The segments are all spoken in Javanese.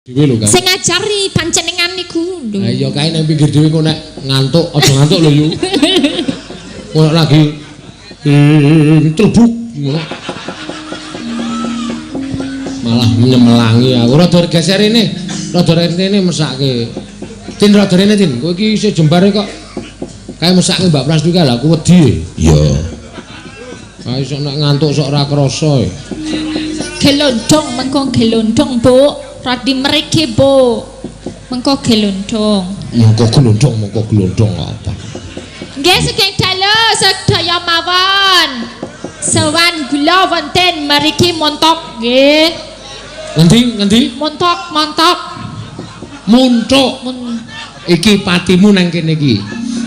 Dhewe lho kan. Sing ngajari panjenengan niku lho. Ha iya kae nang pinggir dhewe kok nek ngantuk, aja ngantuk lho yu. Kok lagi telbuk. Malah nyemelangi aku. Rada geser ini. Rada rene mesake. Tin rada rene Tin. Kowe iki isih jembare kok. Kae mesake Mbak Plastika lha aku wedi. Iya. Kae sok nek ngantuk sok ora krasa. Gelondong mengko gelondong, Bu. Radi mriki, Bu. Mengko gelondong. Mengko gelondong apa? Nggih saking dalu sedaya mawon. Sowan kula wonten mriki montok nggih. Ngendi? Montok. Muntuk. Iki patimu nang kene iki.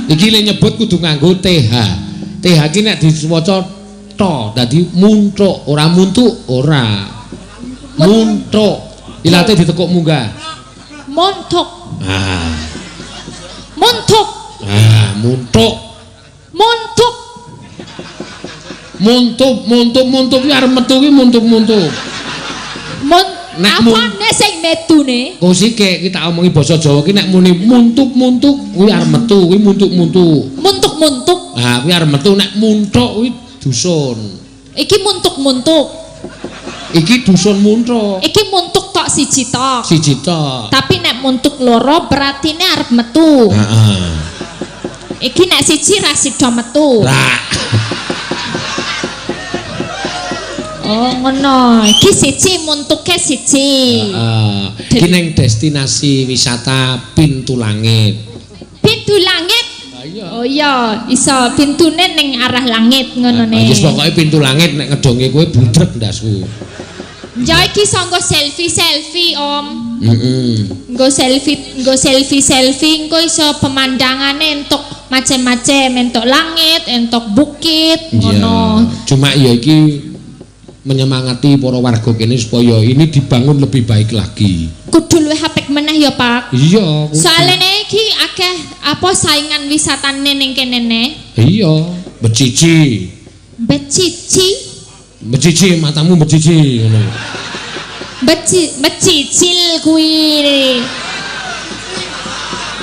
Iki le nyebut kudu nganggo TH. TH iki nek diwaca to dadi muntuk, ora muntuk, ora. Muntuk. Ilate ditekuk munggah. Montok. Muntuk. Muntuk kuwi arep metu kuwi muntuk. Apane sing metune? Kok sik kita omongi basa Jawa ki nek muni muntuk kuwi arep metu kuwi muntuk. Muntuk. Kuwi arep metu nek muntuk kuwi dusun. Iki muntuk. Iki dusun muntuk. Iki muntuk tok siji tok. Tapi nek muntuk loro beratine arep metu. Heeh. Iki nek siji ra sida metu. Lah. Oh ngono. Iki siji muntuke siji. Heeh. Iki ning destinasi wisata Pintu Langit. Pintu Langit? Oh iya, iso pintune ning arah langit ngono ne. Wis pokoke Pintu Langit nek ngedonge kowe budreg ndasku. Ya iki sanggo selfie Om. Nggo selfie engko iso pemandangane entuk macem-macem, entuk langit, entuk bukit ngono. Cuma ya iki menyemangati para warga kene supaya ini dibangun lebih baik lagi. Kudu luwih apik meneh ya, Pak. Iya. Soalene iki akeh apa saingan wisatane ning kene ne. Iya, becici. Becici matamu becici ngono. Becicil kuwi.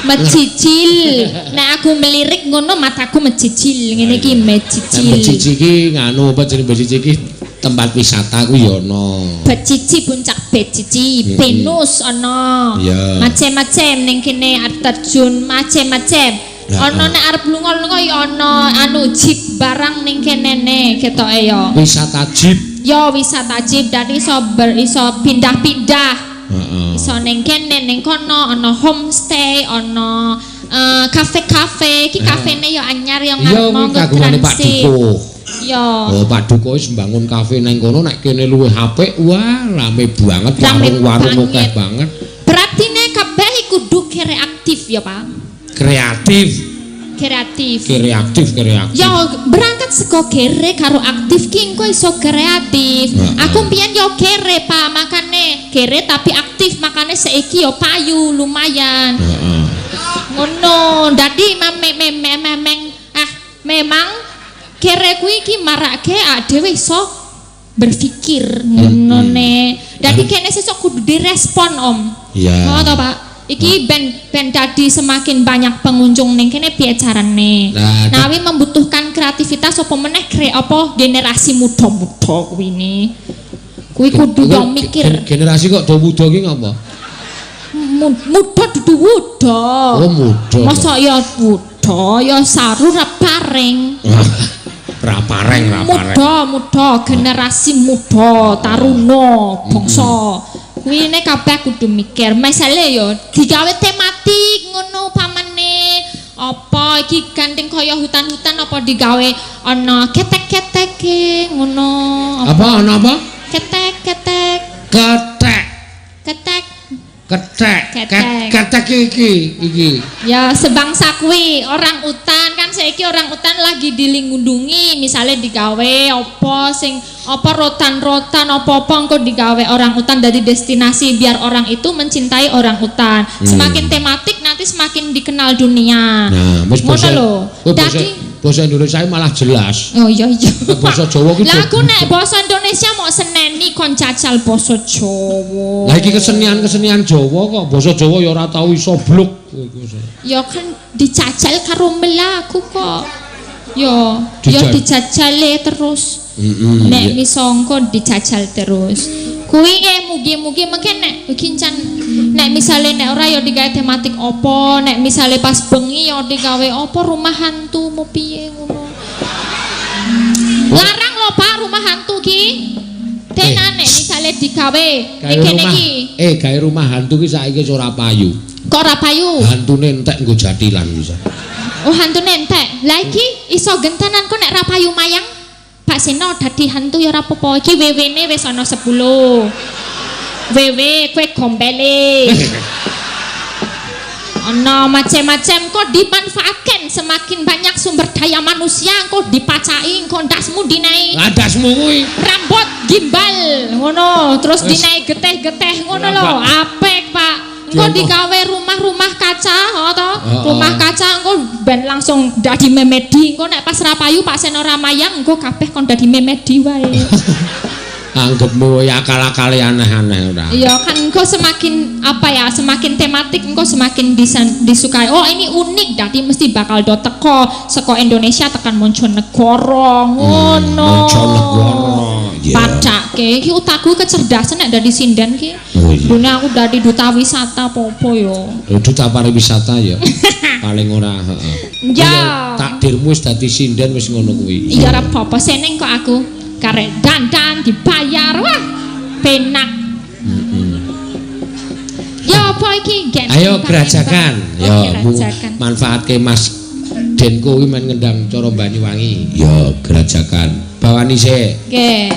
Mecicil. Nek aku melirik ngono mataku mecicil. Ngene iki mecicil. Becici iki nganu apa jenenge becici iki tempat wisata kuwi ya ana. Becici puncak Becici, Venus ana. Macem-macem ning kene arep terjun macem-macem. Ana nek arep lunga-lunga ya ana anu jeep barang ning kene ne ketoke ya. Wisata jeep. Ya wisata jeep dan iso pindah-pindah. Iso ning kene ning kono ana homestay, ana kafe-kafe. Iki kafene ya anyar yang ngarep monggo transit. Ya. Oh, Pak Duko wis mbangun kafe nang kono nek kene luwih apik. Wah, rame banget, warung-warung akeh banget. Berarti nek kabeh kudu kreatif ya, Pak. Kreatif. Ya berangkat saka kere karo aktif ki engko iso kreatif. Aku mbiyen yo kere, Pak, makane kere tapi aktif, makane saiki yo payu lumayan. Ngono, dadi memang kere kuwi iki marake dhewe iso berpikir ngono ne. Dadi kene sesuk kudu direspon, Om. Iya. Oh to, Pak. Iki ben dadi semakin banyak pengunjung ning kene piye carane. Nawi membutuhkan kreativitas apa meneh generasi muda-muda kuwi ne. Kuwi kudu yo mikir. Generasi kok do muda ki ngapa? Muda dudu wuda. Oh, muda. Masa ya wuda ya saru ra paring. Muda, generasi muda, taruna, bangsa. Kuwi nek kabeh kudu mikir. Masale yo digawe tematik ngono pamane. Apa iki gandeng kaya hutan-hutan apa digawe ana ketek-keteke ngono. Apa ana apa? Ketek. Ketek iki. Ya sebangsa kuwi orang utan kan saiki orang utan lagi dilindungi misalnya digawe apa rotan-rotan apa-apa engko digawe orang utan dari destinasi biar orang itu mencintai orang utan. Semakin tematik nanti semakin dikenal dunia. Nah, wis ngono lho. Dadi basa Indonesia malah jelas. Oh iya iya. Basa Jawa ki. Lah aku nek basa Indonesia mau seneni kon jajal basa Jawa. Lah iki kesenian Jawa kok basa Jawa ya ora tau iso bluk. Ya kan dijajal karo melaku kok. Ya dijajale terus. Nek misongko dijajal terus. Kuwi mugi-mugi mengke nek kincan nek misale nek ora ya digawe tematik apa, nek misale pas bengi ya digawe apa rumah hantu mau piye ngono. Larang lho Pak rumah hantu ki. Tenan nek misale digawe kene iki. Gawe rumah hantu ki saiki ora payu. Kok ora payu? Hantune entek nggo jatilan bisa. Oh hantune entek. Lah iki iso gentanan kok nek ra payu mayang. Pak Seno dadi hantu ya ora apa-apa. Iki wewene wis ana 10. Wewe kowe gombele. Ana macam-macam kok dimanfaatkan semakin banyak sumber daya manusia kok dipacai kok ndasmu dinaik. Ndasmu kuwi rambut gimbal ngono terus dinaik geteh-geteh ngono lho. Apik Pak. Engko digawe rumah-rumah kaca to. Rumah kaca engko ben langsung dadi memedi. Engko nek pas ra payu Pak Seno Ramayang engko kabeh kon dadi memedi wae. Anggapmu ya akal-akale aneh-aneh ora. Iya kan engko semakin apa ya, semakin tematik engko semakin disukai. Oh ini unik dadi mesti bakal do teko saka Indonesia tekan Monjonegoro ngono. Monjonegoro. Padake iki utaku kecerdasan nek dadi sinden ki. Dene aku dadi duta wisata apa-apa yo. Duta pariwisata ya. Paling ora, heeh. Ya. Takdirmu wis dadi sinden wis ngono kuwi. Iya ora apa-apa seneng kok aku. Karek dandan dibayar wah penak. Ya apa iki ayo gerajakan ya gerajakan. Manfaatke Mas Den kuwi men ngendang cara Banyuwangi ya gerajakan bawani sik nggih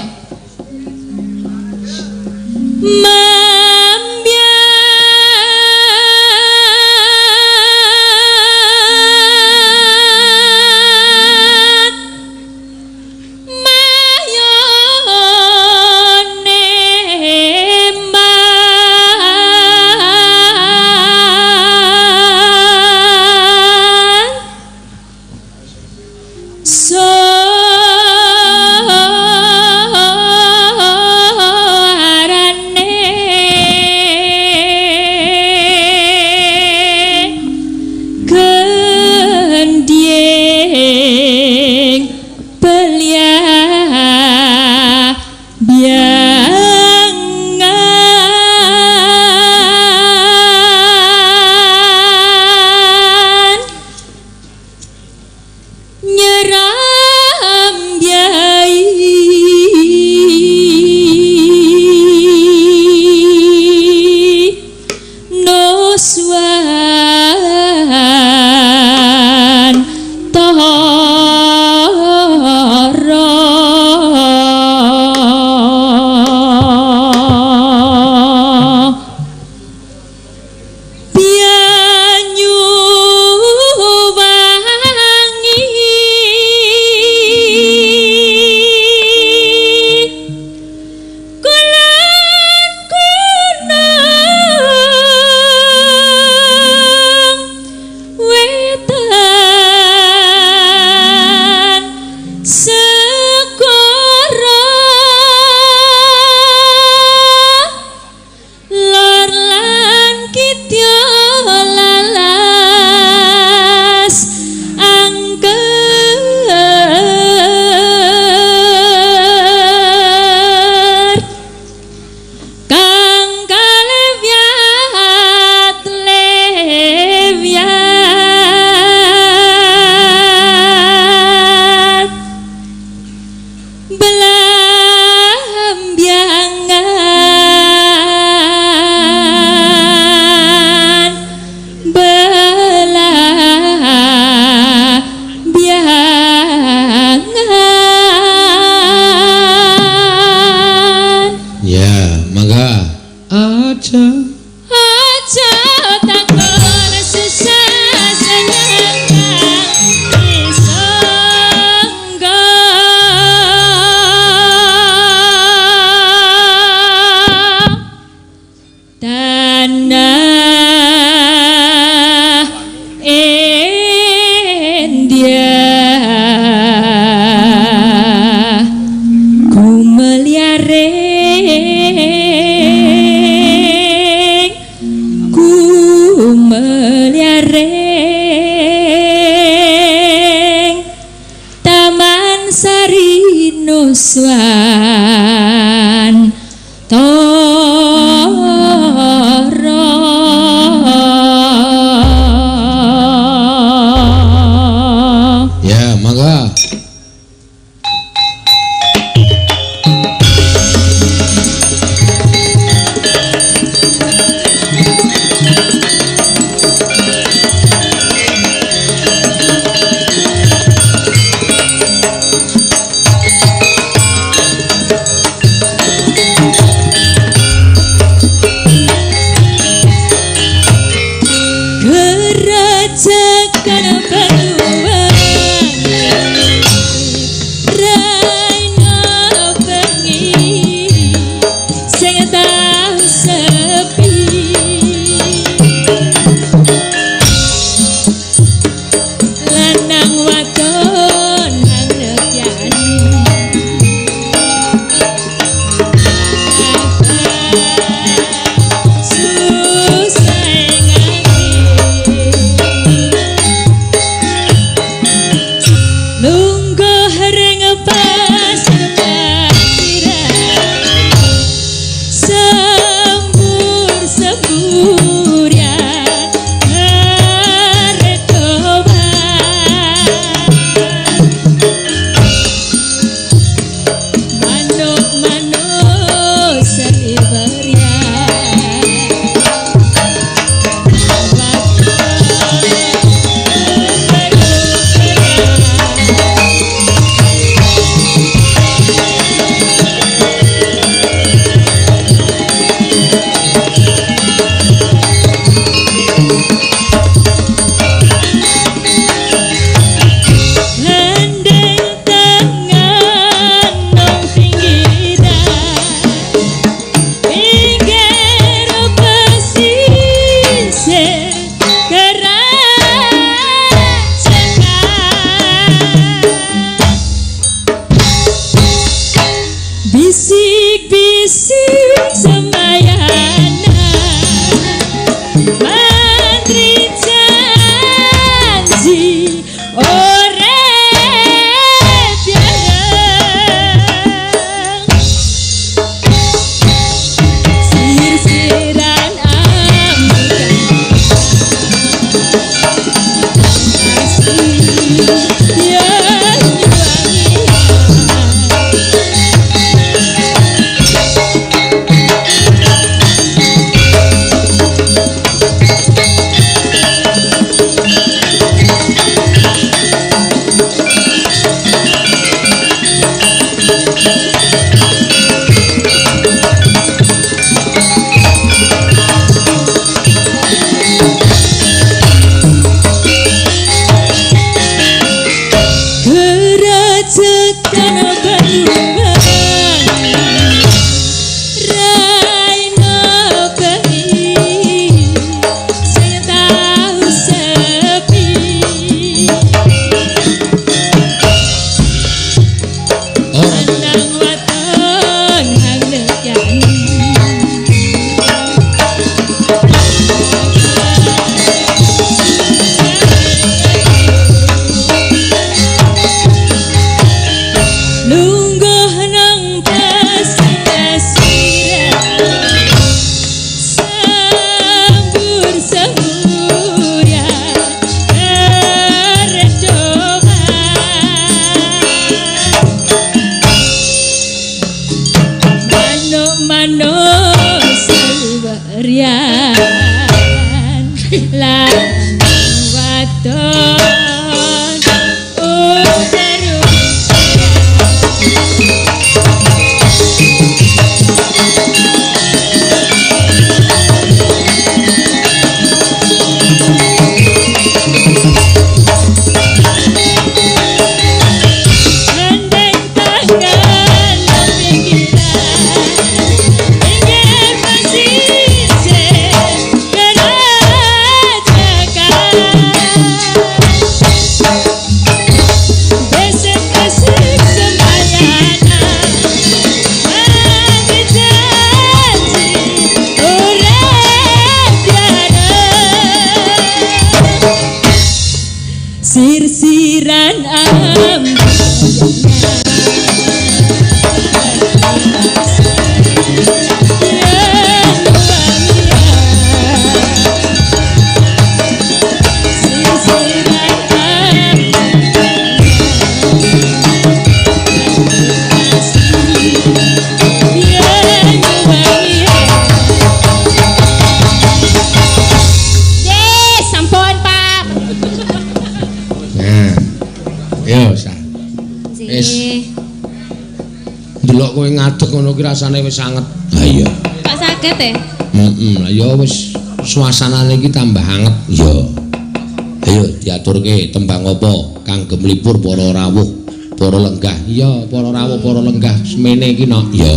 meliaring Taman Sari Nuswan Ya, mangga. Bisik-bisik semayana Mantri janji orep yarang Sir-siran ambukan Asih yang nyuangi Lan wadon Thank you. sirsiran delok kowe ngadeg ngono ki rasane wis anget. Ha iya. Kok saged e? Lah ya wis suasanane iki tambah anget. Ya. Ayo diaturke tembang apa kangge mlipur para rawuh, para lenggah. Iya, para rawuh, para lenggah semene iki no. Ya.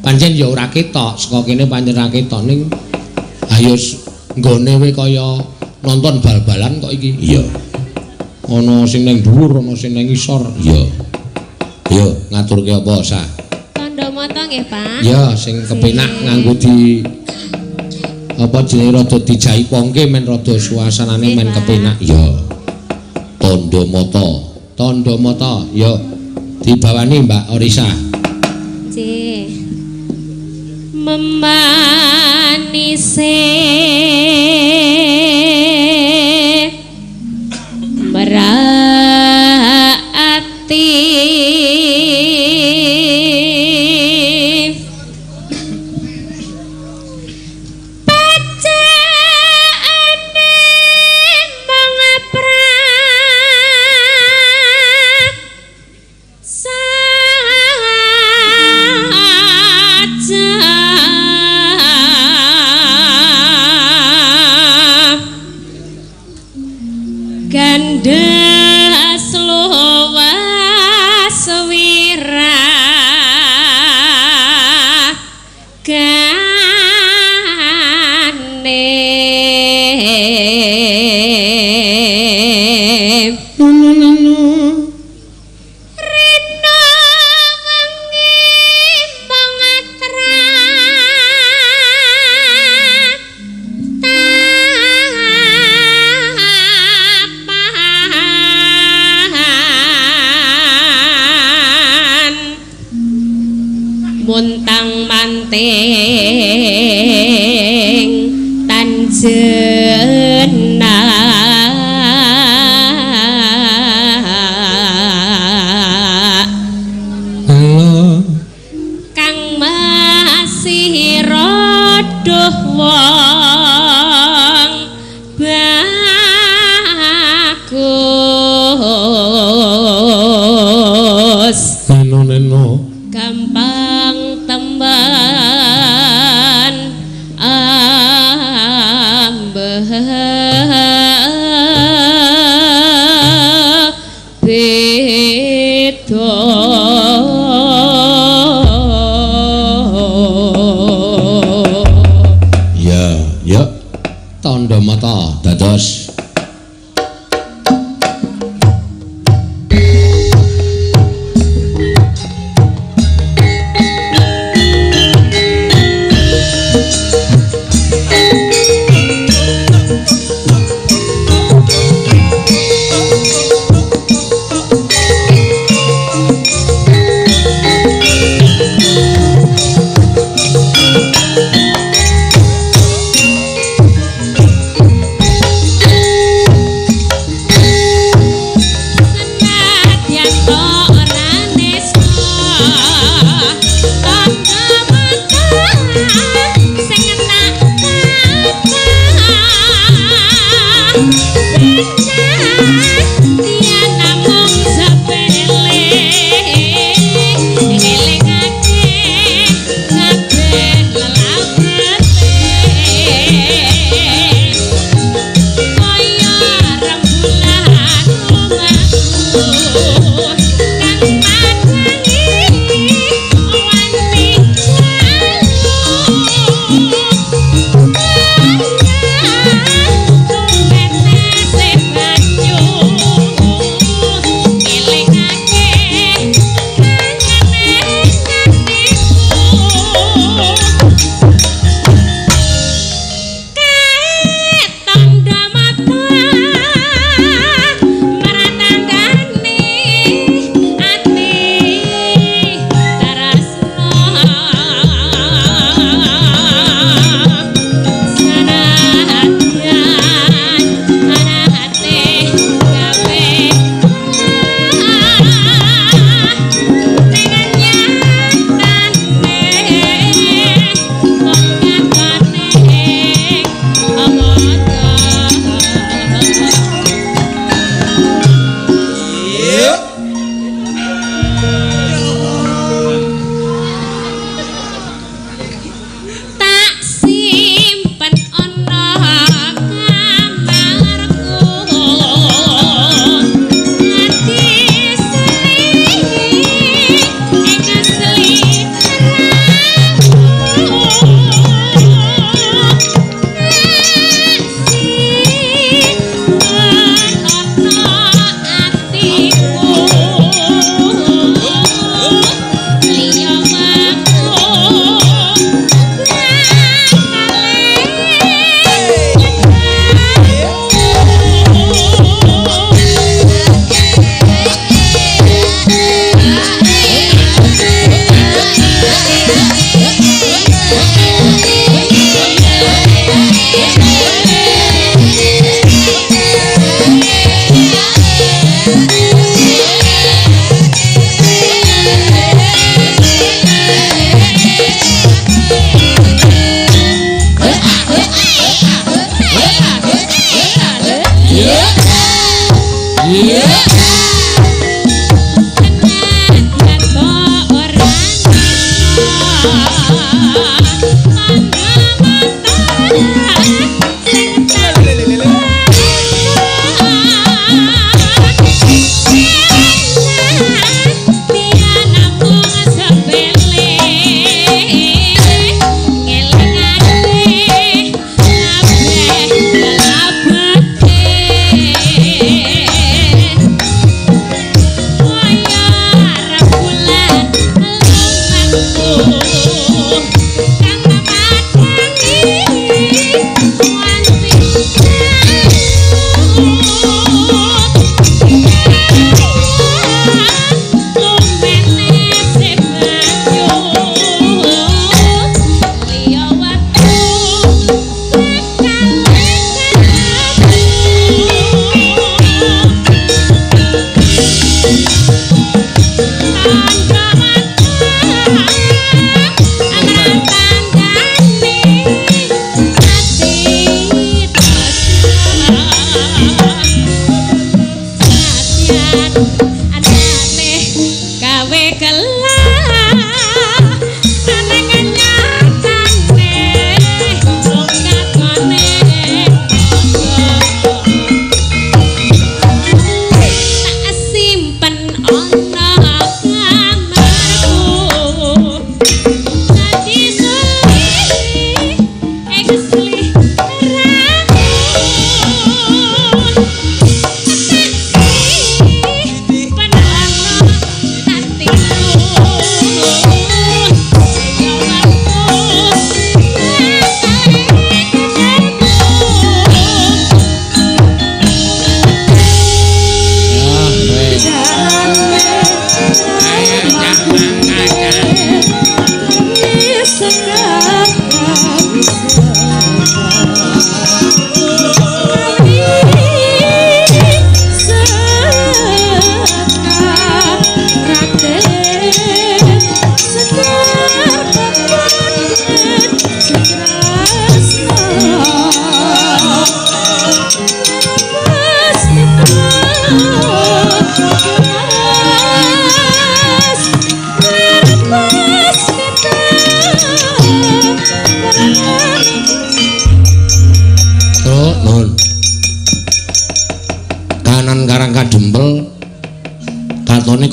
Pancen ya ora ketok, saka kene pancen ora ketok ning ayo nggone kowe kaya nonton bal-balan kok iki. Iya. Ana sing ning dhuwur, ana sing ning isor. Iya. Ayo ngaturke apa sa? Tandha mata nggih, Pak. Ya, sing kepenak nganggo di apa jenenge rada dijaipongke men rada suasanane men kepenak. Ya. Tandha mata. Tandha mata. Ya. Dibawani Mbak Orisa. Nggih. Memanise merati muntang manting tanjena halo kang masih rodoh wong bagus neno gampang temban ambeh beda ya tandha mata dados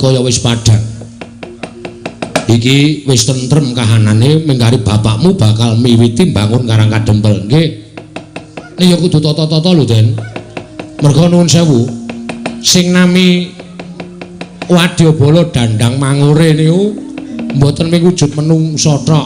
Kaya wis padhang. Iki wis tentrem kahanane mengkari bapakmu bakal miwiti bangun Karang Kadempel. Nggih. Nek ya kudu tata-tata lho, Den. Merga nuwun sewu. Sing nami Wadyabala Dandang Mangure niku mboten wujud menungsa tok.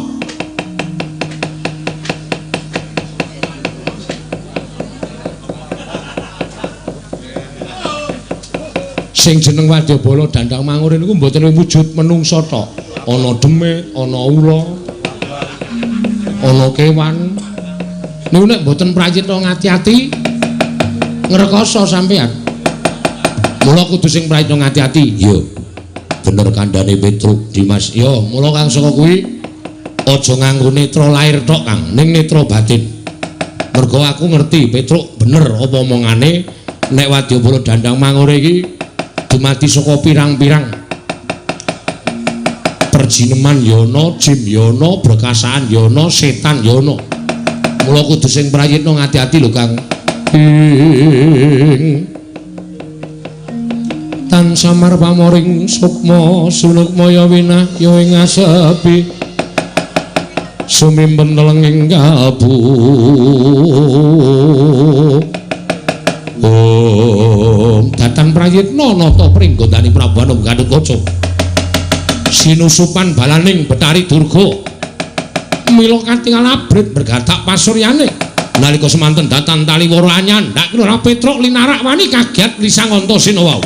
Sing jeneng Wadyabala Dandang Mangure niku mboten wujud menungsa tok. Ana demit, ana ula, ana kewan. Niku nek mboten prayitna ngati-ati ngrekoso sampean. Mula kudu sing prayitna ngati-ati. Yo. Bener kandhane Petruk Dimas. Yo, mula Kang saka kuwi aja nganggo netra lair tok, Kang, ning netra batin. Mergo aku ngerti Petruk bener apa omongane nek Wadyabala Dandang Mangure iki dumadi saka pirang-pirang perjineman yono, jin yono, berkasaan yono, setan yono. Mula kudu sing prayitna ngati-ati lho, Kang. Tan samar pamoring sukma sulukmaya winah ya ing asepi sumimpen telenging kabu. Datang prayitna nata pringgondani Prabu Anom Gatotkaca sinusupan balaning Betari Durga mila katingal abrit bergatak pasuryane nalika semanten datan taliwara anyan ndak kira Petruk linarak wani kaget lisang Antasena wau.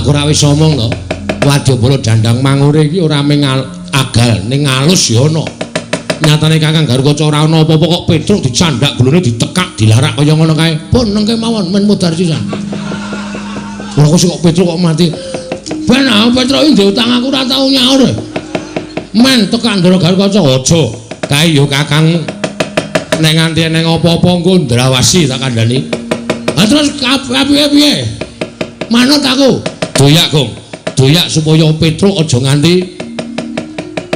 Aku ora wis omong to. Wadyabala Dandang Mangure iki ora mung agal ning alus ya ana. Nyatane Kakang Garukaca ora ana apa-apa kok Petruk dicandak glone ditekak dilarak kaya ngono kae. Pun nengke mawon men mudhar sisan. Lha kok Petruk kok mati. Ben Petruk iki diutang aku ora tau nyaur. Men tekan Ndara Garukaca aja. Kae yo Kakang nek nganti ning apa-apa engko ndrawasi tak kandhani. Lah terus piye? Manut aku. Doyak, Gong. Doyak supaya Petruk aja nganti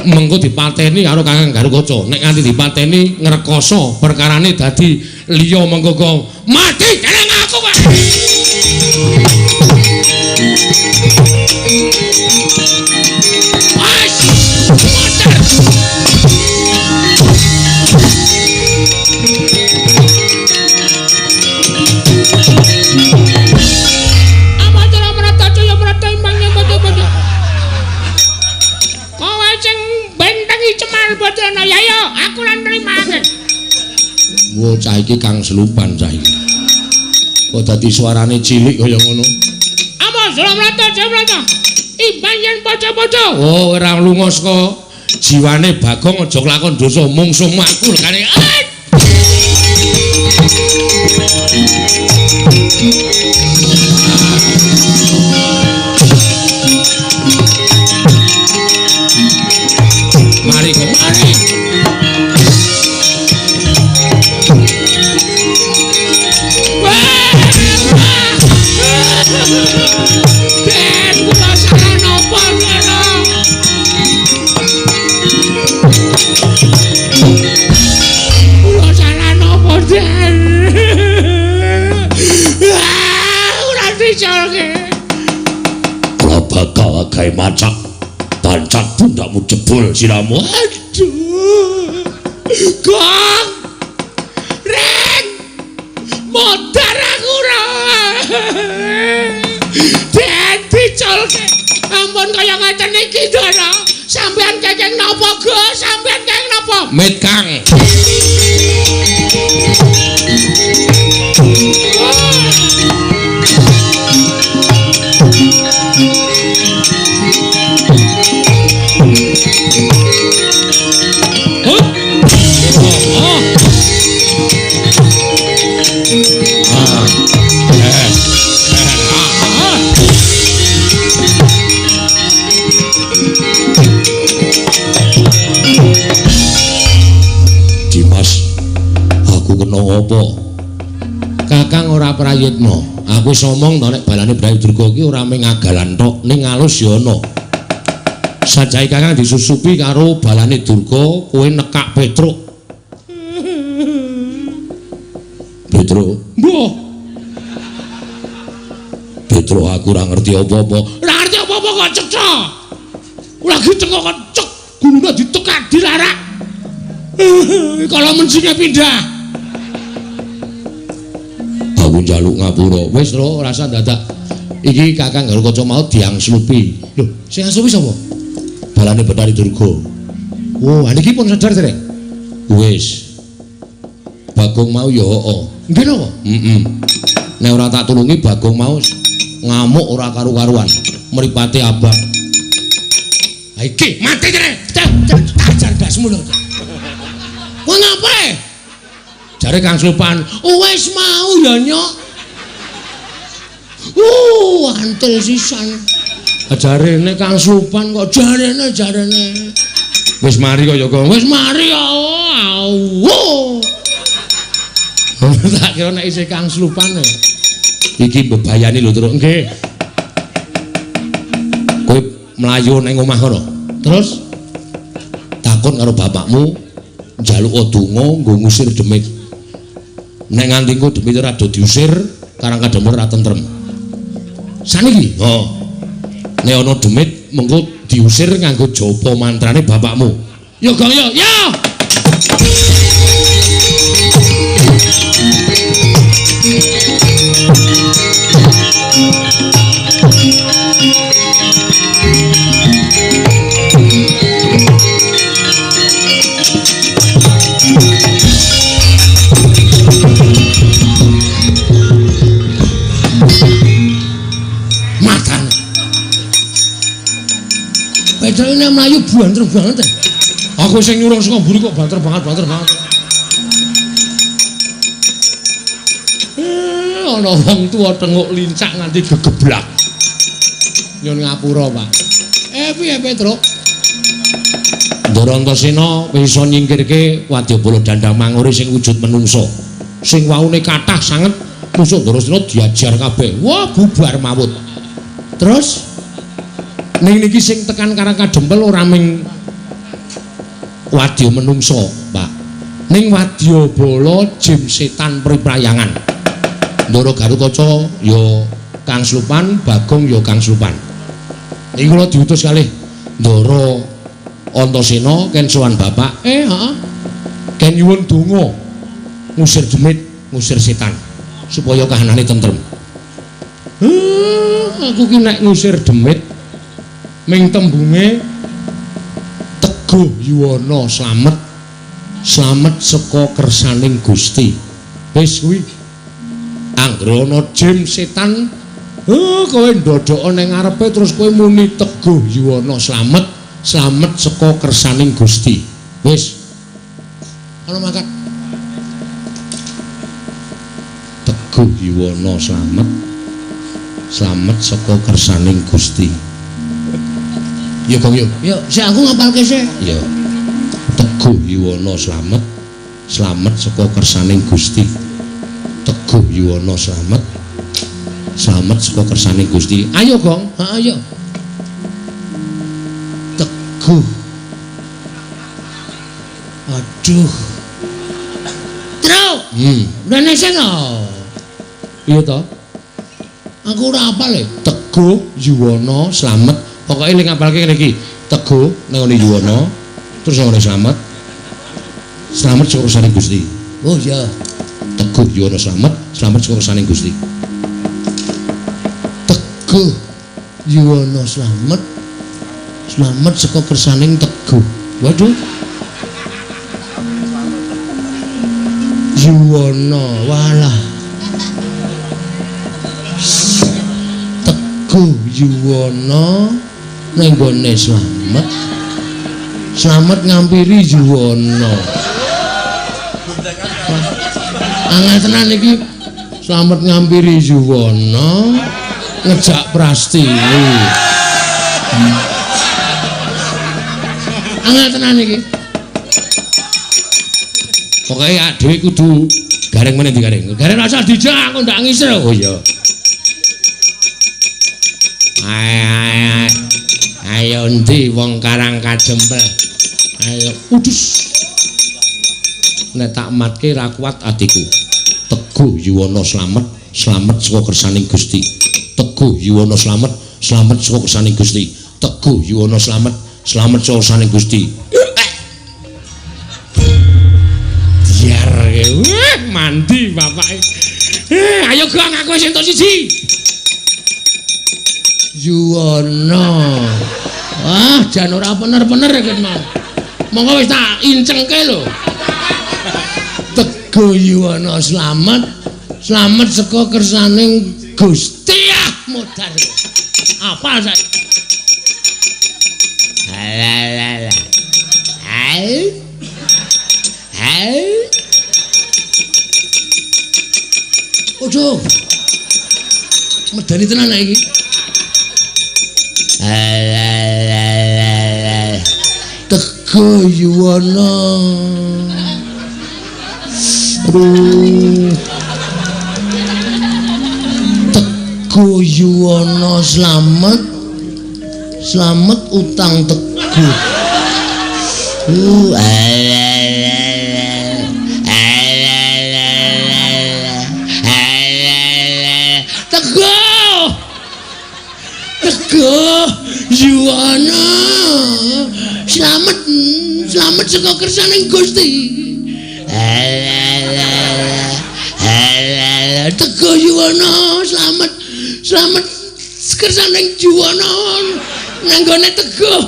mengko dipateni karo Kakang Garukaca. Nek nganti dipateni ngrekoso perkarane dadi liya mengko mati dening aku kok. Badana ya yo aku lan nrimake. Wo cah iki Kang Selupan cah iki. Kok dadi suarane cilik kaya ngono. Apa Jomrata? Imbang yen padha-padha. Oh, ora lunga saka jiwane Bagong aja klakon dosa mungsung makul kane. Mari kok mari. Ben kula salah napa kena. Kula salah napa Den. Ora dicolke. Kula bakal gawe macak. Tancak pundakmu jebul siramu. Aduh. Gong. Ren. Modar aku ora. Den dicolke. Ampun kaya ngaten iki Ndara. Sampeyan kenging napa, Gus? Sampeyan kenging napa? Mit Kang. Apa? Kakang ora prayitna. Aku wis omong to nek balane Brayu Durga iki ora mung agalan tok, ning alus ya ana. Sajahe Kakang disusupi karo balane Durga, kowe nekak Petruk. Petruk. Mbah. Petruk aku ora ngerti apa-apa. Ora ngerti apa-apa kok cecok. Lagi tengok kecek, gunune ditekak dilarak. Kalau mencinge pindah. Aku njaluk ngapura. Wis lho, rasa dadak. Iki Kakang Garukaca mau diangslupi. Lho, sing angslupi sapa? Balane Bathari Durga. Oh, niki pun sadar derek. Wis. Bagong mau ya heeh. Nggih napa? Heeh. Nek ora tak tulungi Bagong mau ngamuk ora karu-karuan. Mripate abang. Ha iki mati derek. Tajar dasmu lho. Wong ngapa? Jare Kang Slupan, wis mau ya nyok. Antel sisan. Jarene Kang Slupan kok jarene. Wis mari kok ya kok. Wis mari ya. Tak kira nek isih Kang Slupan. Iki bebayani lho terus. Nggih. Kowe mlayu ning omah kono. Terus takon karo bapakmu njaluk donga nggo ngusir demit. Nek nganti engko demit ora do diusir, karang kademur ora tentrem. Saniki, nek ana demit mengko diusir nganggo japa mantrane bapakmu. Yo Gong yo. ini melayu banter banget. Aku sing nyuruh saka mburi kok banter banget. Ana wong tuwa tenguk lincak nganti gegeblak. Nyun ngapura, Pak. Piye Petruk? Ndara Antasena bisa nyingkirke Wadyabala Dandang Manguri sing wujud menungso. Sing waune kathah sanget musuh Antasena diajar kabeh. Wah, bubar mawut. Terus ning niki sing tekan Karang Kadempel ora ming wadya menungso, Pak. Ning Wadyabala jim setan priprayangan. Ndara Garukaca ya Kang Slupan, Bagong ya Kang Slupan. Iki kula diutus kalih Ndara Antasena ken sowan Bapak. Heeh. Ken nyuwun donga ngusir demit, ngusir setan supaya kahanane tentrem. Aku ki nek ngusir demit ming tembunge Teguh Yuwana slamet. Slamet saka kersaning Gusti. Wis kuwi. Anggere ana jim setan, kowe ndodhok ning ngarepe terus kowe muni Teguh Yuwana slamet, slamet saka kersaning Gusti. Wis. Ana mangkat. Teguh Yuwana slamet, slamet saka kersaning Gusti. Ya, Kang, yo. Yo, sik aku ngapalke sik. Ya. Teguh Yuwana slamet, slamet saka kersaning Gusti. Teguh Yuwana slamet, slamet saka kersaning Gusti. Ayo, Gong. Ayo. Teguh. Aduh. Truk. Udah nesen lho. Iya to? Aku ora apal e. Teguh Yuwana slamet. Pokoke ning ngapalke ngene iki. Teguh nang ngene Yuwana, terus nang ngene slamet. Slamet saka kersaning Gusti. Oh iya. Teguh Yuwana slamet, slamet saka kersaning Gusti. Teguh Yuwana slamet, slamet saka kersaning Teguh. Waduh. Yuwana, walah. Teguh Yuwana nang gone slamet. Slamet ngampiri Yuwana. Angel tenan iki. Slamet ngampiri Yuwana ngejak Prastiwi. Angel tenan iki. Pokoke dhewe kudu gareng meneh digareng. Gareng rasa dijak kok ndak ngisor. Oh iya. Ayo endi wong Karang Kadempel. Ayo udus. Nek tak matke ra kuat atiku. Teguh Yuwana slamet, slamet saka kersaning Gusti. Teguh Yuwana slamet, slamet saka kersaning Gusti. Teguh Yuwana slamet, slamet saka kersaning Gusti. Diar mandi bapake. Ayo Gong aku wis entuk siji. Yuwana. Wah, jan ora bener-bener iki mau. Monggo wis tak incengke lho. Teguh Yuwana slamet, slamet saka kersaning Gusti. Modar. Apa saiki? Alah. Hai. Ojo. Medani tenan iki. Teguh Yuwana. Teguh Yuwana slamet, slamet utang Teguh. Teguh Yuwana slamet, slamet saka kersaning Gusti. Teguh Yuwana slamet, slamet kersaning Yuwana nang gone Teguh.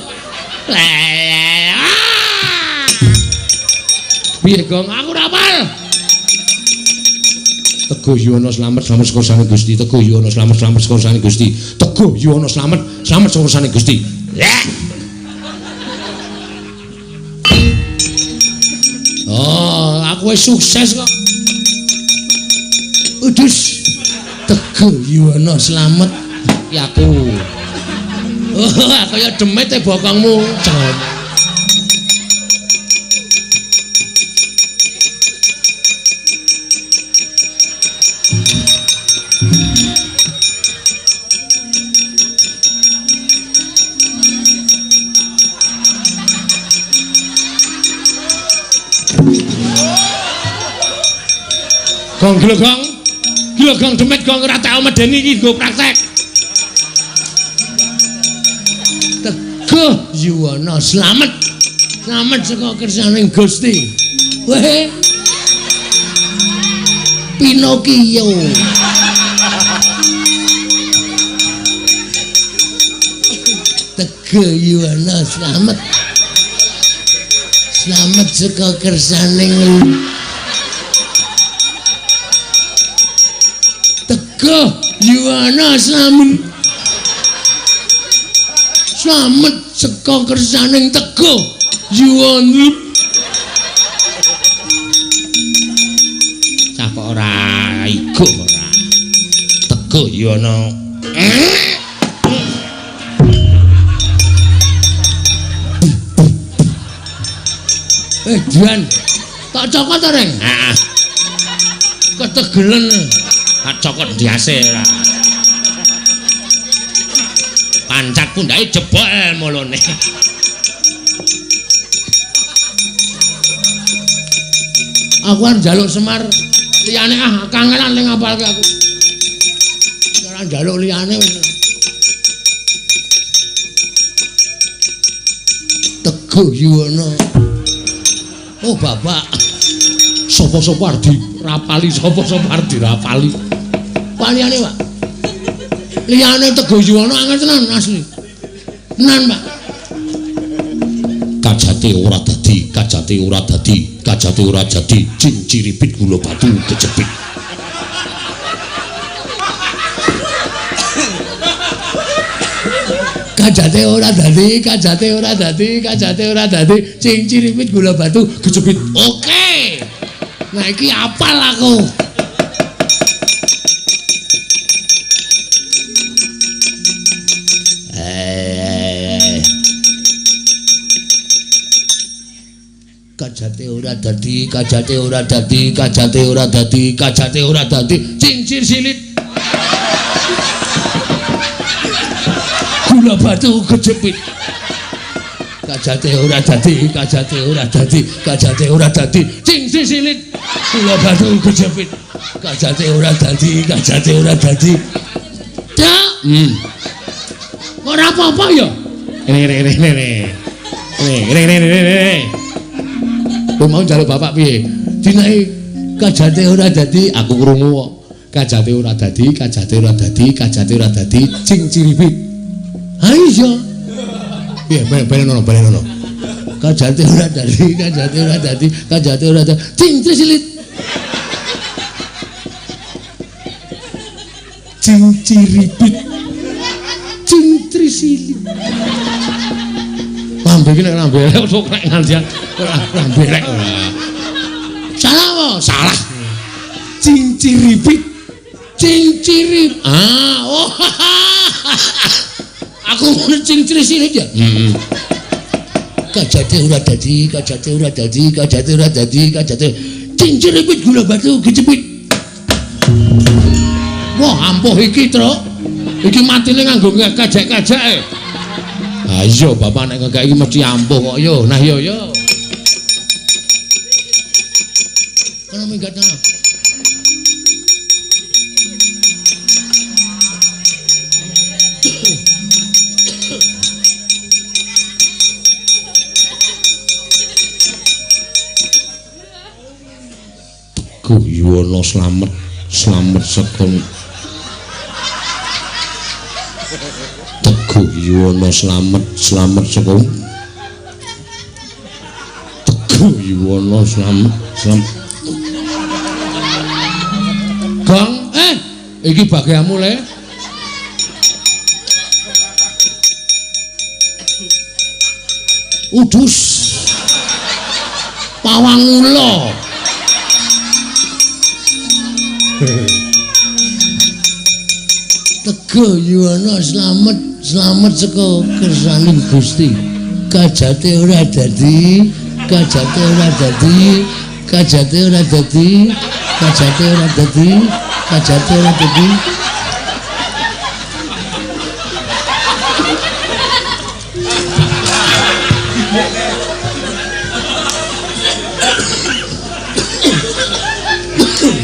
Piye Gong, aku ora apal. Teguh Yuwana slamet, slamet saka kersaning Gusti. Teguh Yuwana slamet, slamet saka kersaning Gusti. Teguh Yuwana slamet, slamet saka kersaning Gusti. kowe sukses kok. Udus. Teguh Yuwono slamet. Ya aku. Oh, kaya demit e bokongmu. Jangan. Gong gilogong demit gong ora tau medeni iki nggo praktek. Teguh Yuwono slamet. Slamet saka kersaning Gusti. Weh. Pinokio. Teguh Yuwono slamet. Slamet saka kersaning Teguh Yuwono slamet. Slamet saka kersaning Teguh Yuwono. Cak ora iku ora. Teguh Yuwono. Jan, tak cokot ta, Reng? Heeh. Ketegelen. Tak cokot ndiase ora. Pancak pundake jebol molone. Aku kan njaluk Semar liyane kangelan ning ngapalke aku. Ora njaluk liyane wis. Teguh Yuwono. Oh, Bapak. Sapa-sapa arep dirapali, sapa-sapa arep dirapali. Paliyane, Pak. Liyane Teguh Yuwono angel tenan asli. Tenan, Pak. Kajate ora dadi, kajate ora dadi, kajate ora jadi, jin ciripit gula batu kejepit. Kajate ora dadi, kajate ora dadi, kajate ora dadi, cing ciripit gula batu kejepit. Oke. Nah iki apal aku. Kajate ora dadi, kajate ora dadi, kajate ora dadi, kajate ora dadi, cincir silit. Gula batu kejepit. Kajate ora dadi, kajate ora dadi, kajate ora dadi, cincir silit. Gula batu kejepit. Kajate ora dadi, kajate ora dadi. Dak. Ora apa-apa ya? Ini. Kowe mau njaluk bapak piye? Dinake kajate ora dadi, aku krungu kok. Kajate ora dadi, kajate ora dadi, kajate ora dadi, cing ciripit. Ha iya. Piye balenono. Kajate ora dadi, kajate ora dadi, kajate ora dadi, cing silit. Cing ciripit. Cing silit. Lambe iki nek lambe elek sok nek ngandian lambe elek. Salah apa? Salah. Cinciripit. Cincirip. Oh. Aku ngono cincirip ya. Kajate ora dadi, kajate ora dadi, kajate ora dadi, kajate cinciripit gula batu kejepit. Wah, ampuh iki, Truk. Iki matine nganggo kajak-kajake. Ah iya bapak nek ngegak iki mesti ampuh kok yo. Nah yo. Kono minggat ana. Teguh Yuwono slamet sekon. Teguh Yuwono slamet sekon. Teguh Yuwono slamet. Gong, iki bagianmu le. Udus. Pawang ula. Tego Yuwana slamet saka kersaning Gusti. Kajate ora dadi, kajate ora dadi, kajate ora dadi, kajate ora dadi, kajate ora dadi.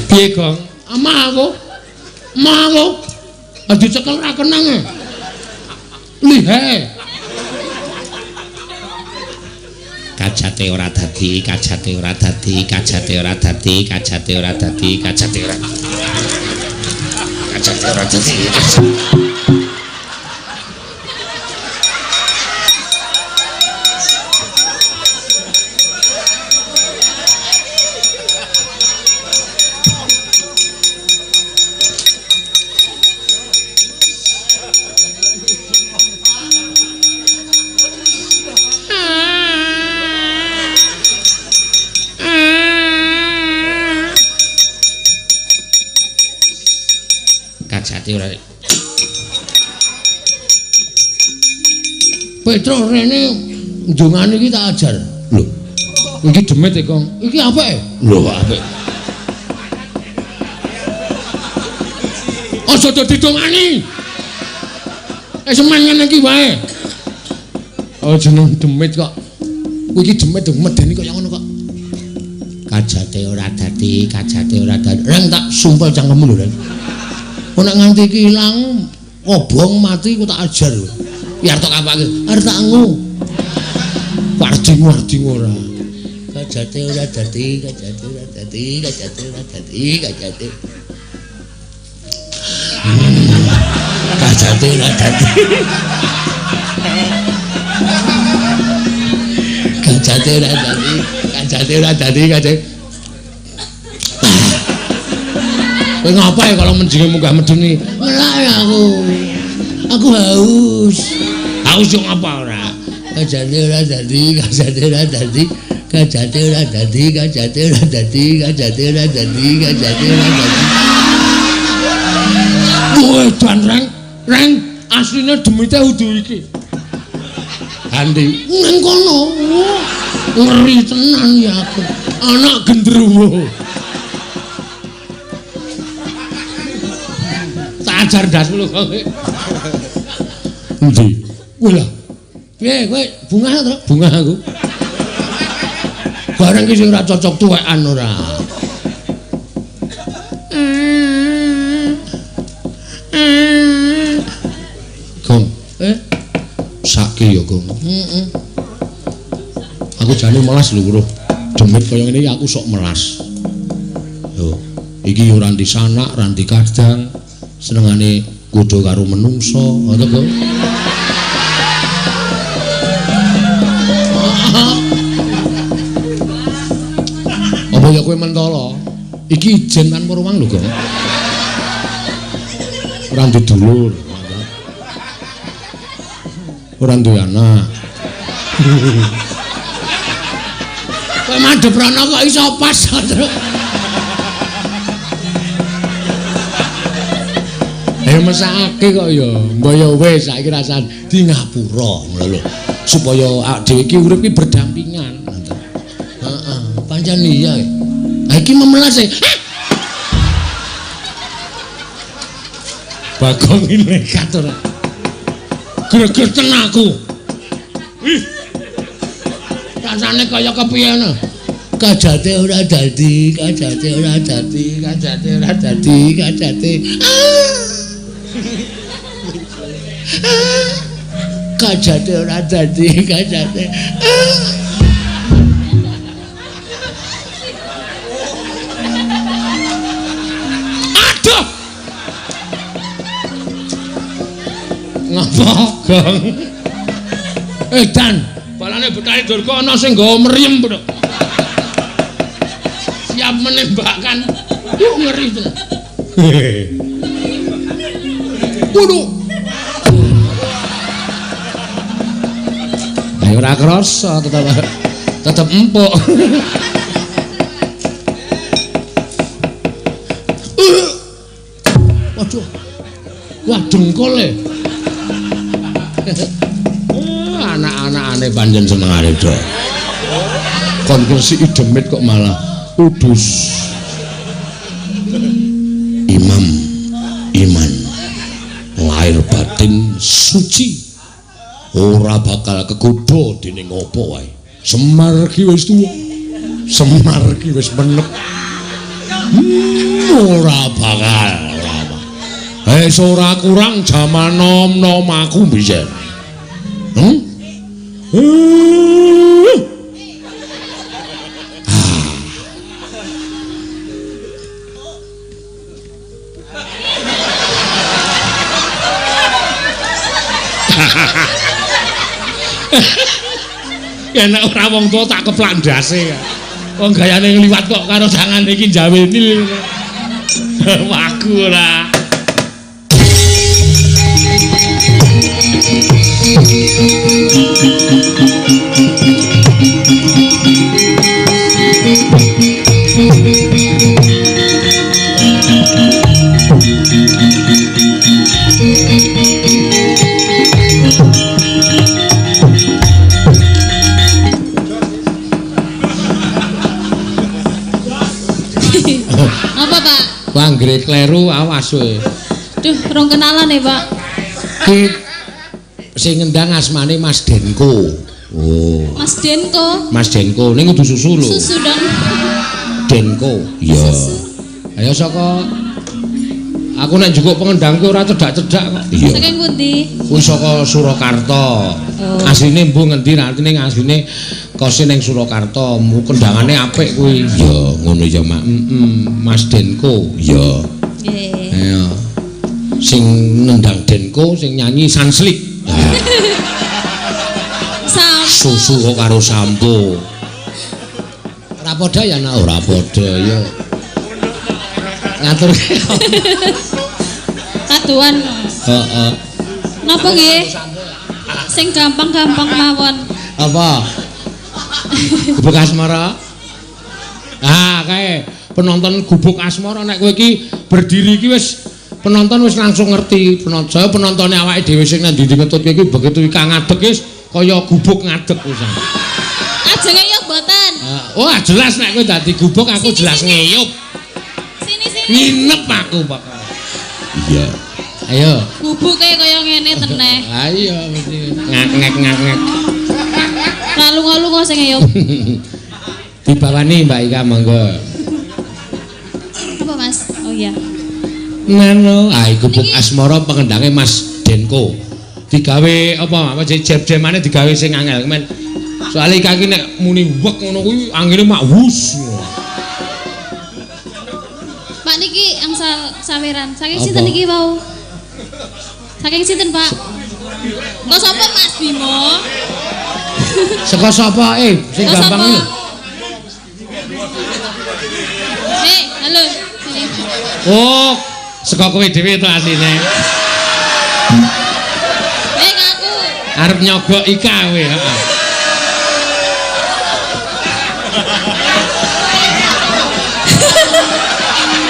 Piye, Gong? Amah aku. Dicekel ra kenang e. Lihe. Kajate ora dadi, kajate ora dadi, kajate ora dadi, kajate ora dadi, kajate ora. Kajate ora dadi. Kajate ora. Petro rene ndongane iki tak ajar. Lho. Iki demit e, Kong. Iki apike? Lho, apik. Aja dadi dongani. Semen ngene iki wae. Oh, jeneng demit kok. Kuwi iki demit medeni kaya ngono kok. Kajate ora dadi, kajate ora dadi. Reng tak sumpel cangkemmu lho, Reng. Nek nganti iki ilang, obong mati ku tak ajar kowe. Biar tok apake? Arep tak ngu. Warding ora. Kajate ora dadi, kajate ora dadi, kajate ora dadi, kajate. Kajate ora dadi. Kajate ora dadi, kajate ora dadi, kajate. Kowe ngapae kalau menjinge munggah medeni? Ngelak aku. Aku haus. Haus yo ngapa ora? Kajate ora dadi, kajate ora dadi, kajate ora dadi, kajate ora dadi, kajate ora dadi, kajate ora dadi. Kowe dan Reng asline demite udu iki. Andi. Nang kono. Ngeri tenan ya aku. Anak gendruwo. Tak ajar dasmu lho kowe. Endi? Kowe lho. Piye kowe bungah to? Bungah aku. Barang iki sing ora cocok tuwekan ora. Gong. Sake ya, Gong. Heeh. Aku jane melas lho, Bro. Demit kaya ngene iki aku sok melas. Yo, iki ora ndi sanak, ora ndi kadang. Senengane kudu karo menungso, ngono, Gong. Apa ya kowe mentolo? Iki ijen tanpa ruang lho, Gong. Ora duwe dulur. Ora duwe anak. Kowe madhep rono kok iso pas. Mesake kok ya. Mbok ya wis saiki rasane di ngapura ngono lho. Supaya awake dhewe iki urip iki berdampingan. Heeh, pancen iya. Ha iki memelas e. Bagong iki nekat ora. Greget tenaku. Wih. Rasane kaya kepiye no? Kajate ora dadi, kajate ora dadi, kajate ora dadi, kajate. Kajate ora dadi, kajate. Aduh. Ngapa, Gong? Dan balane Betari Durga ana sing nggawa mriyem, Bro. Siap menembakkan. Yuk ngeri tenan. Waduh. Ayo ora krasa tetep empuk. Wah dengkule. Anak-anakane panjen senengane do. Kon gresiki demit kok malah udus. Imam iman lahir batin suci ora bakal kegodha dening apa wae. Semar ki wis tuwa. Semar ki wis menep. Ora bakal. Ora kurang jaman nom-nom aku biyen. Enak ora wong tuwa tak keplak ndase. Wong gayane ngliwat kok karo tangane iki jaweni. Waku ora. Apa, Pak? Panggre kleru awas kowe. Duh, rong kenalan ya, Pak. Ki sing ngendang asmane Mas Denko. Oh. Mas Denko. Mas Denko ning kudu susu lho. Susu dong. Denko. Iya. Ayo saka aku nek njukuk pengendangku ora cedak-cedak kok. Iya. Saking pundi? Kuwi saka Surakarta. Oh. Asline mbuh ngendi artine asline kose ning Surakarta. Kendangane apik kuwi. Iya, ngono ya, Mak. Mas Denko. Iya. Nggih. Iya. Sing nendang Denko, sing nyanyi Sanslik. Susu kok karo sampo. Ora padha ya nak ora padha ya. Ngatur. Kaduan. Heeh. Napa nggih? Sing gampang-gampang mawon. Apa? Gubuk asmara. Ah, kae penonton gubuk asmara nek kowe iki berdiri iki wis penonton wis langsung ngerti. Penontonnya awake dhewe sing nang ndi ngetut iki begitu iki ngadeg wis kaya gubuk ngadeg pisan. Ajenge yo mboten. Oh, jelas nek kowe dadi gubuk aku jelas ngeyup. Sini. Nginep aku bakal. Iya. Ayo. Gubuke kaya ngene teneh. Ayo mesti ngak-ngak. Lunga-lunga sing ngeyup. Dibawani Mbak Ika monggo. Apa, Mas? Oh iya. Ngono, gubuk asmara pengendange Mas Denko. Digawe apa jeb-jebane digawe sing angel men. Soale iki nek muni wek ngono kuwi angele mak wus. Pak niki angsal saweran. Saking sinten niki wau? Saking sinten, Pak? Kok sapa Mas Bimo? Saka sapa sing gampang iki? Halo. Sini. Oh, saka kowe dhewe to asline. Ngaku. Arep nyogok Ika kowe, heeh.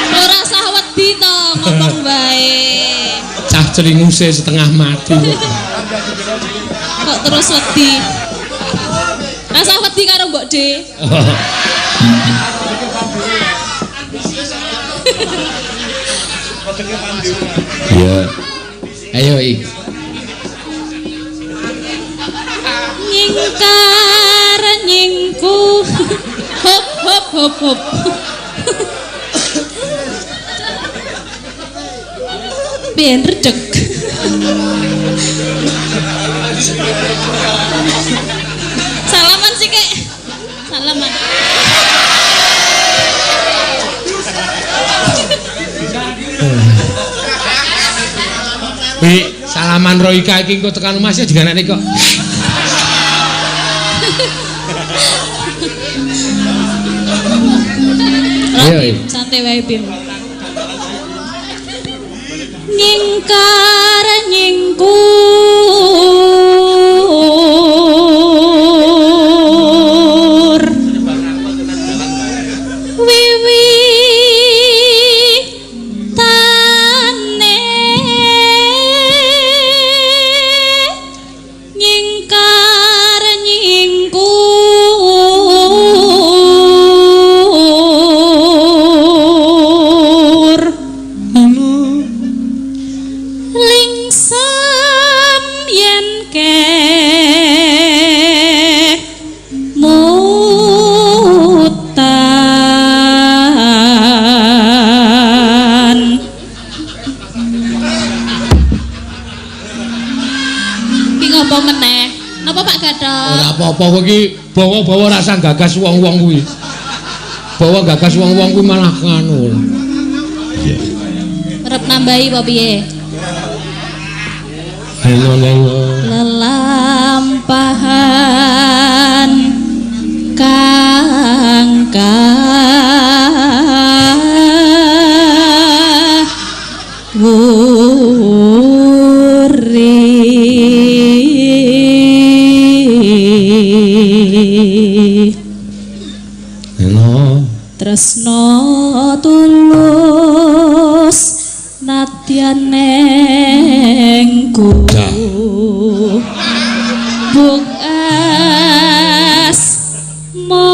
Ora usah wedi to, ngomong bae. Cah celinguse setengah mati. Kok terus wedi? Rasa wedi karo Mbok De. Iya. Ayo Ik. Nyingkar nyingku. Hop hop hop hop. Ben redeg. Salaman sih kek. Salaman. Bi, salaman Roika iki engko tekan Mas ya diganane kok. Ayo, santai wae Bim. Nyingkar nyingkur wiwi tane Napa meneh? Napa Pak Gatot? Ora apa-apa kowe iki bawa-bawa rasa gagas wong-wong kuwi. Bawa gagas wong-wong kuwi malah kanu. Iya. Arep nambahi apa piye? Lelampahan kang wuri tresno tulus nadyan nengku buk es moro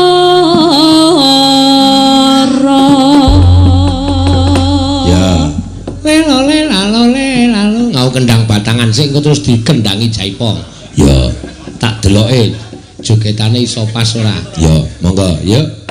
ya lelo ngau kendang batangan sing terus dikendangi Jaipong ya tak deloke jogetane iso pas ora ya monggo ya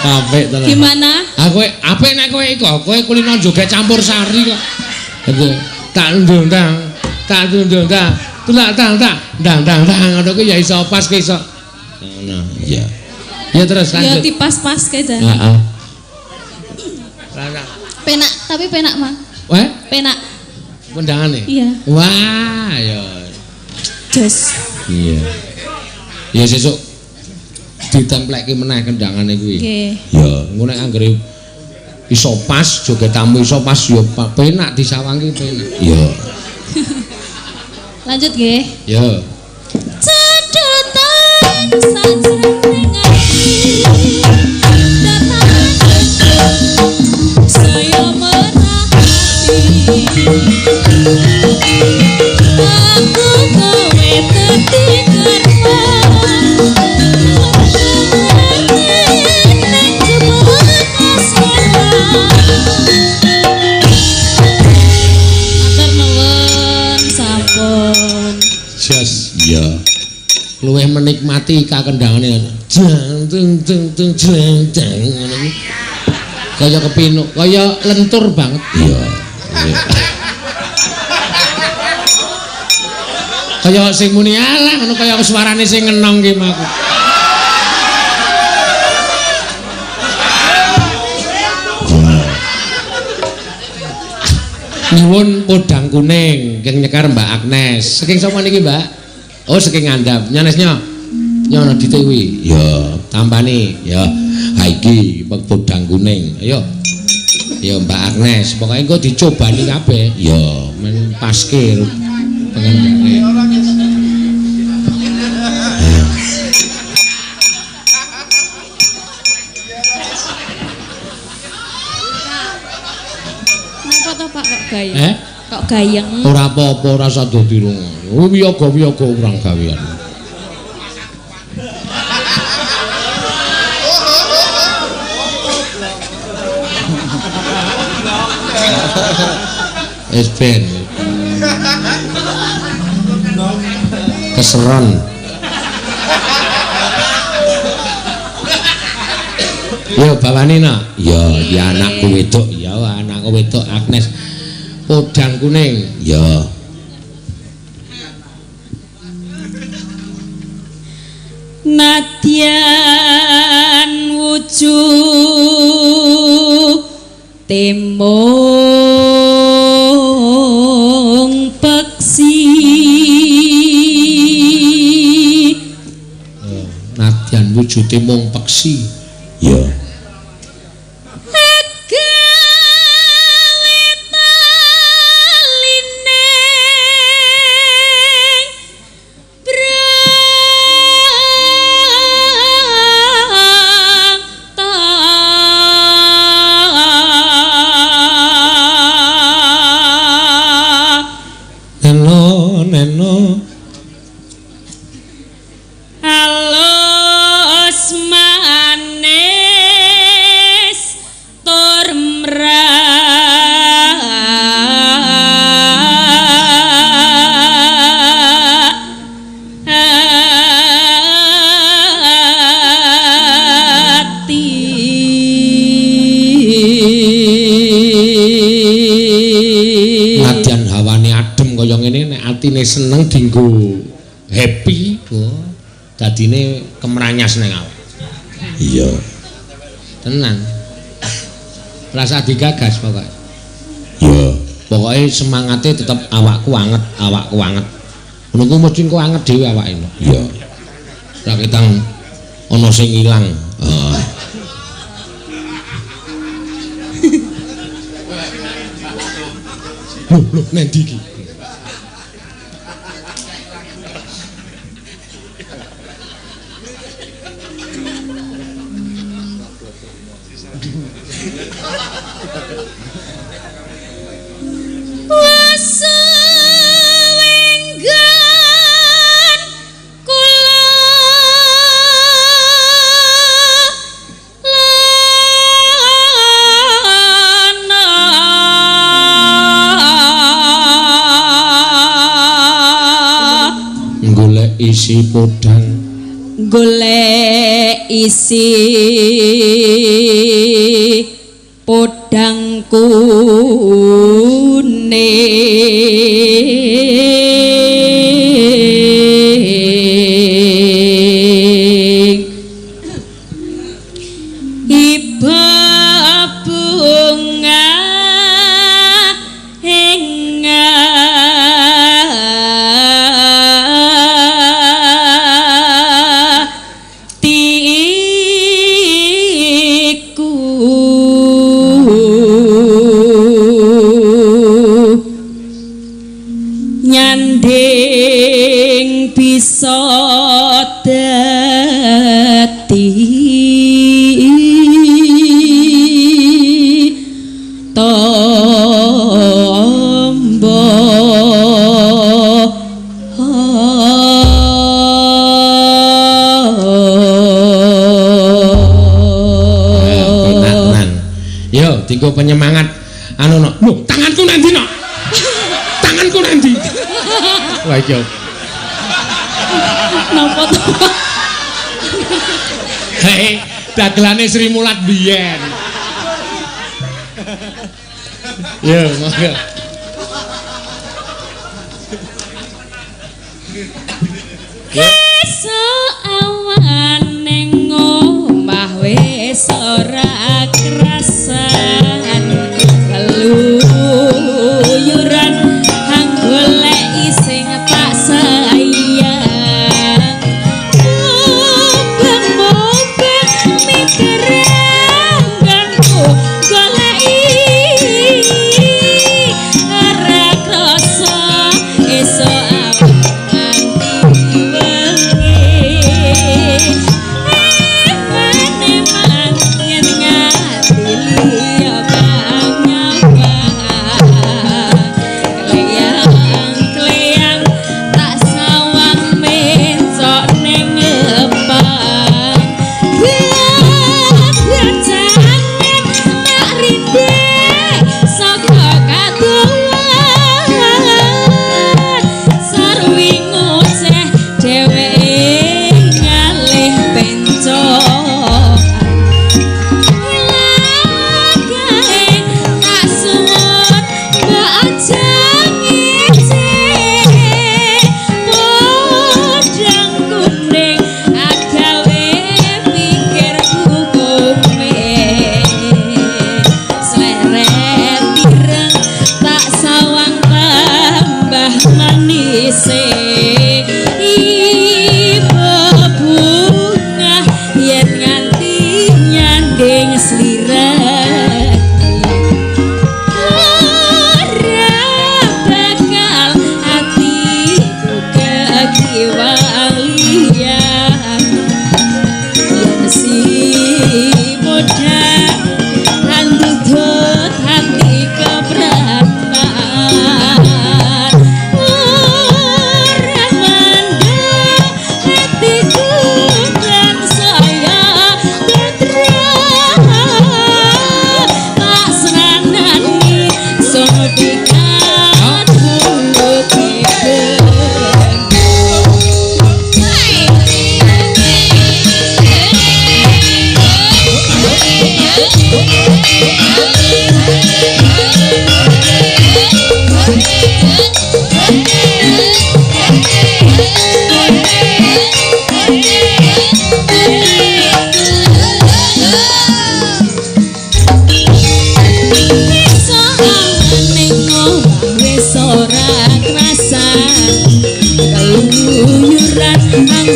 Apik tenan. Gimana? Aku apik nek kowe iku, kowe kulino joget campur sari kok. Tak ndondang, tak ndondang. Tulak tang ndang ngono kuwi ya iso pas kowe iso. Ngono, iya. Ya terus lanjut. Ya dipas-pas kae jan. Heeh. Penak, tapi penak mah. Wah, Penak. kondangane. Iya. Wah, ya. Jos. Iya. Ya sesuk ditemplekke meneh kendangane kuwi. Nggih. Ya, engko nek anggere iso pas joget tamu iso pas ya penak disawangi penak. Iya. Lanjut nggih. Ya. Cedotan sanjang ati. Saya merahati. Aku kowe dadi Jas, ya. Luwih menikmati kakendangane. Jang tung tung tung jang jang ngono kuwi. Kaya kepinuk, kaya lentur banget. Iya. Kaya sing muni alah ngono kaya suarane sing ngenong ki maku. Nyuwun podang kuning keng nyekar Mbak Agnes. Saking sapa niki, Mbak? Oh, saking ngandhap. Nyanesnya. Nyono ditewi. Ya, tampani. Ya. Ha iki podang kuning. Ayo. Ya Mbak Agnes, pokoke engko dicobani kabeh. Ya, men paske pengendane. Pak kok gayeng? Kok gayeng? Ora apa-apa, ora usah dadi rungu. Wiyaga-wiyaga urang gawean. Wis ben. Keseron. Yo bawani nak. Ya, ya anakku wedok, ya anakku wedok Agnes. Podang kuning. Ya. Nadyan wujud temong peksi. Nadyan wujud temong peksi. Ya. Atine seneng dinggo happy, oh, dadine kemranyas ning awak. Iya. Tenang. Rasa digagas pokoke. Iya. Pokoke semangate tetep awakku anget. Ngono ku mesti engko anget dhewe awake. Iya. Ra ketang ana sing ilang. Heeh. Loh, nendi iki? Isi podang golek isi podang kuning iba bunga nyanding bisa dadi tombo yo dienggo penyemangat anu no tanganku nanti no tanganku nanti wah iki napa to hei dagelane Sri Mulat biyen yo monggo esuk awan ning omah wis ora kerasan keluyuran golek sing tak sayang mubeng-mubeng mikir nganggo golek ora krasa esuk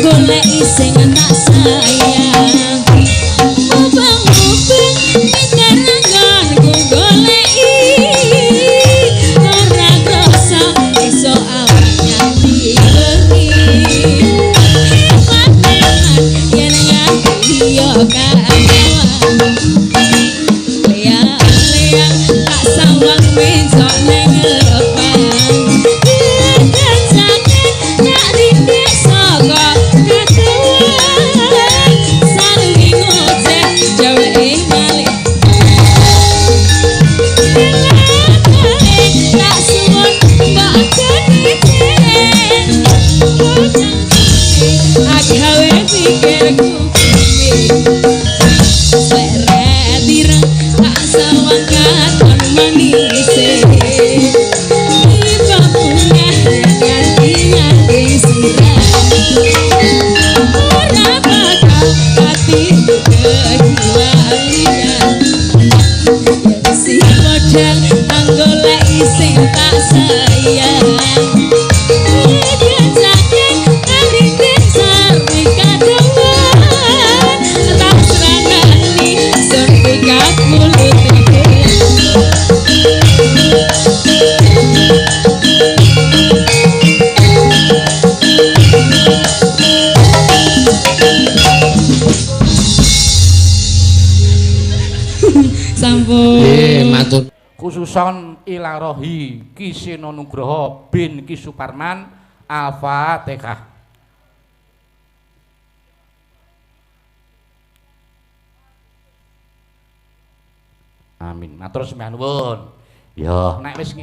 golek sing tak sayang mubeng-mubeng mikir nganggo golek ora krasa esuk awak nyati bengi yen ngati yo kawan leang tak sawang besok ning I can't wait to get Seretir tak sawangkat kon manise Iba punya nganti sirah Ora bakal hati kehilangan Si model anggolek sing tak sayang Sampun. Matur. Khususon ilarohi Kiseno Nugroho bin Ki Suparman Al-Fatihah. Amin. Matur sembah nuwun. Ya, nek wis